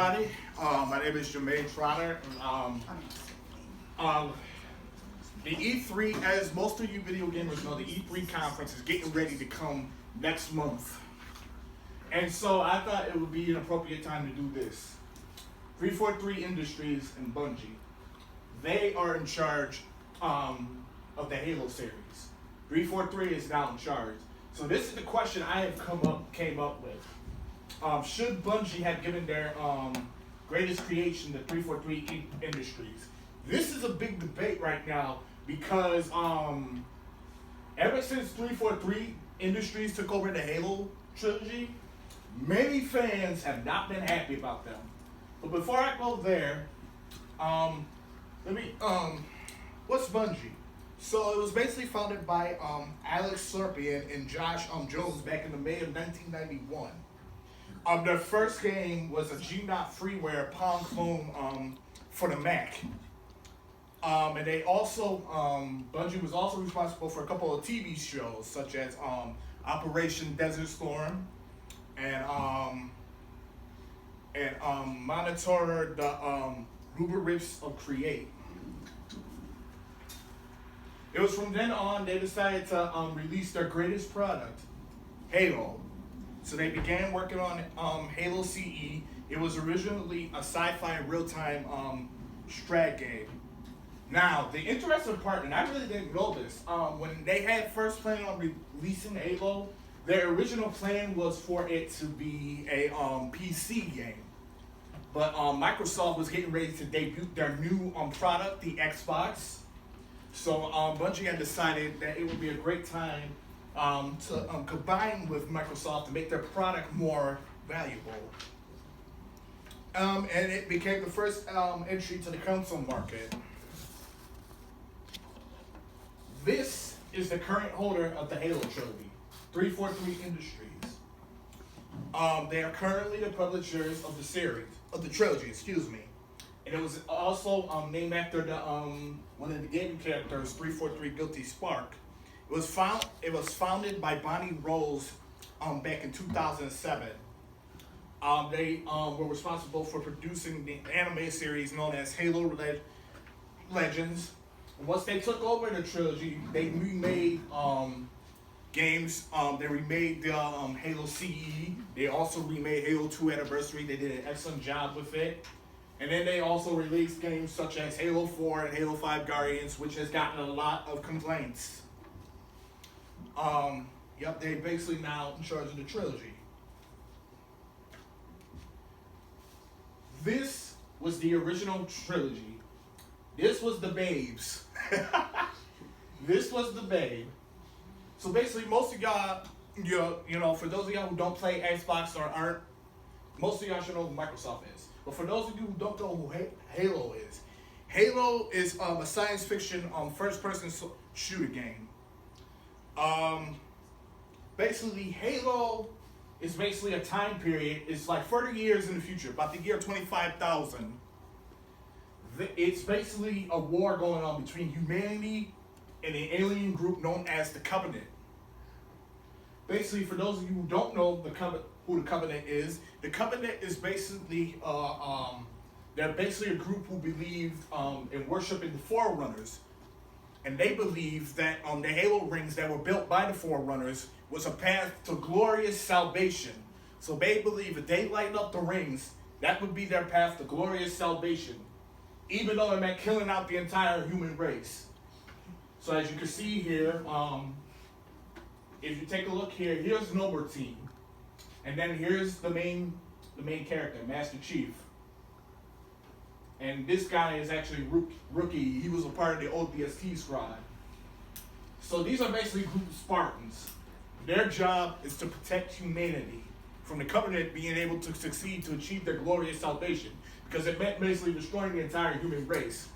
My name is Jermaine Trotter. Um, the E3, as most of you video gamers know, the E3 conference is getting ready to come next month. And so I thought it would be an appropriate time to do this. 343 Industries and Bungie, they are in charge of the Halo series. 343 is now in charge. So this is the question I have came up with. Should Bungie have given their greatest creation to 343 Industries? This is a big debate right now because ever since 343 Industries took over the Halo trilogy, many fans have not been happy about them. But before I go there, what's Bungie? So it was basically founded by Alex Serpian and Josh Jones back in the May of 1991. Their first game was a GNOT freeware Palm clone for the Mac. And they also, Bungie was also responsible for a couple of TV shows such as Operation Desert Storm and monitor the rubrics of Create. It was from then on they decided to release their greatest product, Halo. So they began working on Halo CE. It was originally a sci-fi real-time strat game. Now, the interesting part, and I really didn't know this, when they had first planned on releasing Halo, their original plan was for it to be a PC game. But Microsoft was getting ready to debut their new product, the Xbox. So Bungie had decided that it would be a great time to combine with Microsoft to make their product more valuable. And it became the first entry to the console market. This is the current holder of the Halo trilogy, 343 Industries. They are currently the publishers of the trilogy, excuse me. And it was also named after the one of the gaming characters, 343 Guilty Spark. It was founded by Bonnie Rose back in 2007. They were responsible for producing the anime series known as Halo Legends. Once they took over the trilogy, they remade games. They remade the Halo CE. They also remade Halo 2 Anniversary. They did an excellent job with it. And then they also released games such as Halo 4 and Halo 5 Guardians, which has gotten a lot of complaints. They basically now in charge of the trilogy. This was the original trilogy. This was the babes. This was the babe. So basically, most of y'all, you know, for those of y'all who don't play Xbox or aren't, most of y'all should know who Microsoft is. But for those of you who don't know who Halo is a science fiction first-person shooter game. Basically, Halo is basically a time period. It's like 30 years in the future, about the year 25,000. It's basically a war going on between humanity and an alien group known as the Covenant. Basically, for those of you who don't know who the Covenant is basically they're basically a group who believe in worshiping the Forerunners, and they believe that the Halo rings that were built by the Forerunners was a path to glorious salvation. So they believe if they light up the rings, that would be their path to glorious salvation, even though it meant killing out the entire human race. So as you can see here, if you take a look here, here's Noble Team. And then here's the main character, Master Chief. And this guy is actually Rookie. He was a part of the ODST squad. So these are basically a group of Spartans. Their job is to protect humanity from the Covenant being able to succeed to achieve their glorious salvation, because it meant basically destroying the entire human race.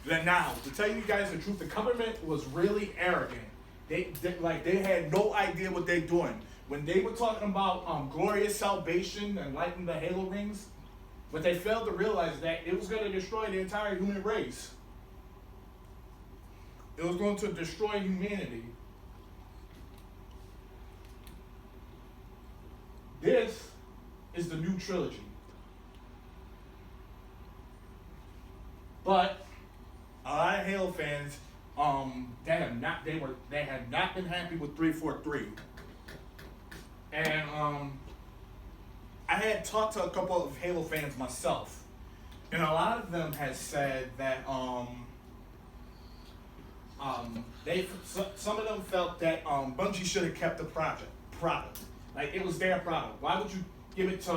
Then now, to tell you guys the truth, the Covenant was really arrogant. They had no idea what they're doing. When they were talking about glorious salvation and lighting the Halo rings, but they failed to realize that it was going to destroy the entire human race. It was going to destroy humanity. This is the new trilogy. But a lot of Halo fans, they had not been happy with 343, and I had talked to a couple of Halo fans myself, and a lot of them had said that some of them felt that Bungie should have kept the product, like it was their product. Why would you give it to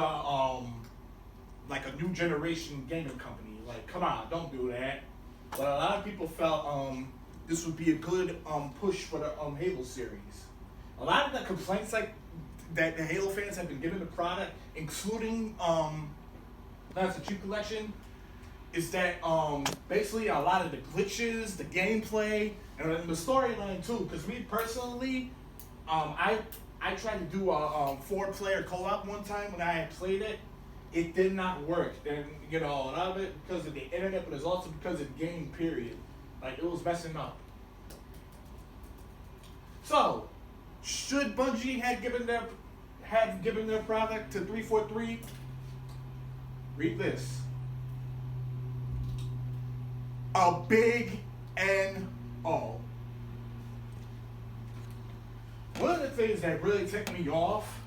like a new generation gaming company? Like, come on, don't do that. But a lot of people felt this would be a good push for the Halo series. A lot of the complaints like that the Halo fans have been giving the product, including Master Chief Collection, is that basically a lot of the glitches, the gameplay, and the storyline too. Because me personally, I tried to do a 4-player co-op one time when I had played it. It did not work, and a lot of it because of the internet, but it's also because of the game. Period. Like, it was messing up. So, should Bungie have given their product to 343? Read this. A big N-O. One of the things that really ticked me off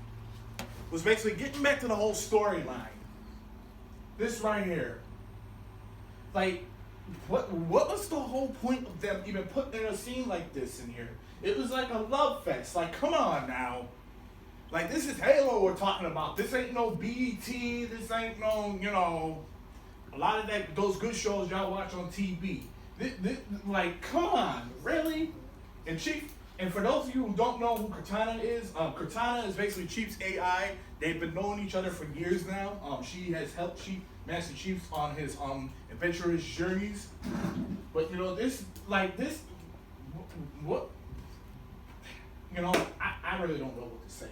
was basically getting back to the whole storyline. This right here. Like, what was the whole point of them even putting a scene like this in here? It was like a love fest. Like, come on now. Like, this is Halo we're talking about. This ain't no BET. This ain't no, a lot of those good shows y'all watch on TV. Like, come on, really? And for those of you who don't know who Cortana is basically Chief's AI. They've been knowing each other for years now. She has helped Master Chief on his adventurous journeys. But what? I really don't know what to say.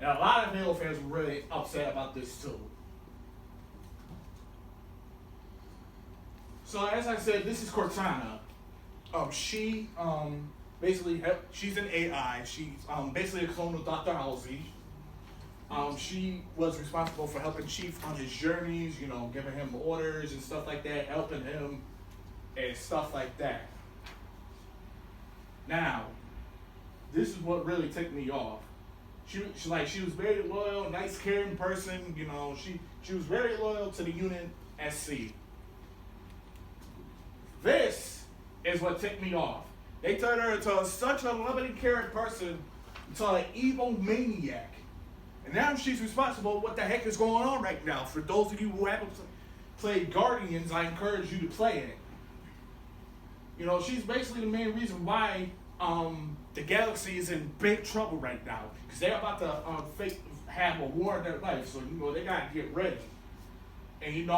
And a lot of Halo fans were really upset about this too. So as I said, this is Cortana. She basically she's an AI. She's basically a clone of Dr. Halsey. She was responsible for helping Chief on his journeys, giving him orders and stuff like that, helping him and stuff like that. Now, this is what really ticked me off. She was very loyal, nice, caring person. She was very loyal to the unit SC. This is what ticked me off. They turned her into such a loving, caring person, to an evil maniac. And now she's responsible. What the heck is going on right now? For those of you who haven't played Guardians, I encourage you to play it. She's basically the main reason why the galaxy is in big trouble right now. Because they're about to have a war in their life. So, they got to get ready. And,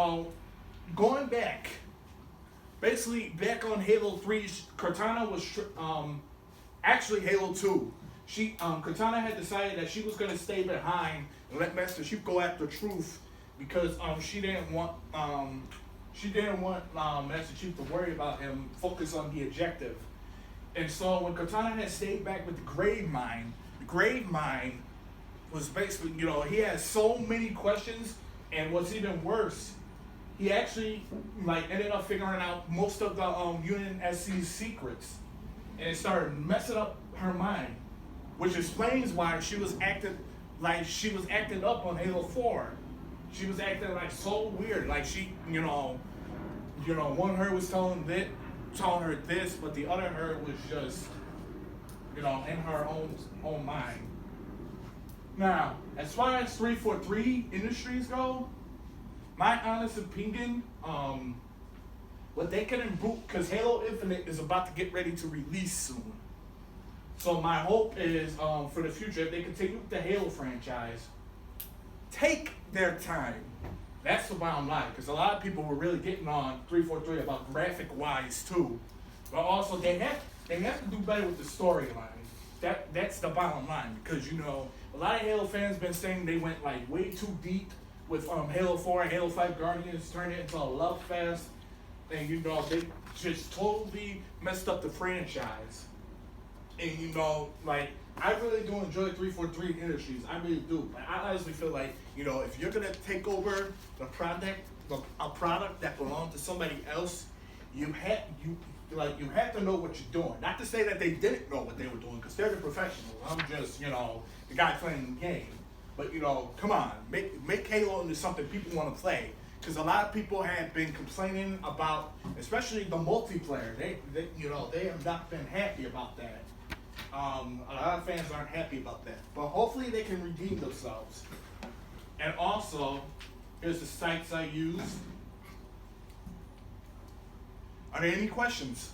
going back, basically back on Halo 3, Cortana was actually Halo 2. Cortana had decided that she was going to stay behind and let Master Chief go after truth because she didn't want Master Chief to worry about him, focus on the objective. And so when Cortana had stayed back with the Grave Mine was basically, he had so many questions, and what's even worse, he actually ended up figuring out most of the Unit SC's secrets, and it started messing up her mind. Which explains why she was acting up on Halo 4. She was acting so weird. One her was telling her this, but the other her was just, in her own mind. Now, as far as 343 Industries go, my honest opinion, what they can improve, because Halo Infinite is about to get ready to release soon. So my hope is for the future, if they continue with the Halo franchise, take their time. That's the bottom line, because a lot of people were really getting on 343 about graphic-wise too, but also they have to do better with the storyline. That's the bottom line, because a lot of Halo fans been saying they went way too deep with Halo 4 and Halo 5 Guardians, turned it into a love fest, and they just totally messed up the franchise. And you know, like I really do enjoy 343 Industries. I really do. But I honestly feel like, you know, if you're gonna take over a product that belongs to somebody else, you have to know what you're doing. Not to say that they didn't know what they were doing, because they're the professionals. I'm just, you know, the guy playing the game. But you know, come on, make Halo into something people want to play. Because a lot of people have been complaining about, especially the multiplayer. They have not been happy about that. A lot of fans aren't happy about that. But hopefully they can redeem themselves. And also, here's the sites I use. Are there any questions?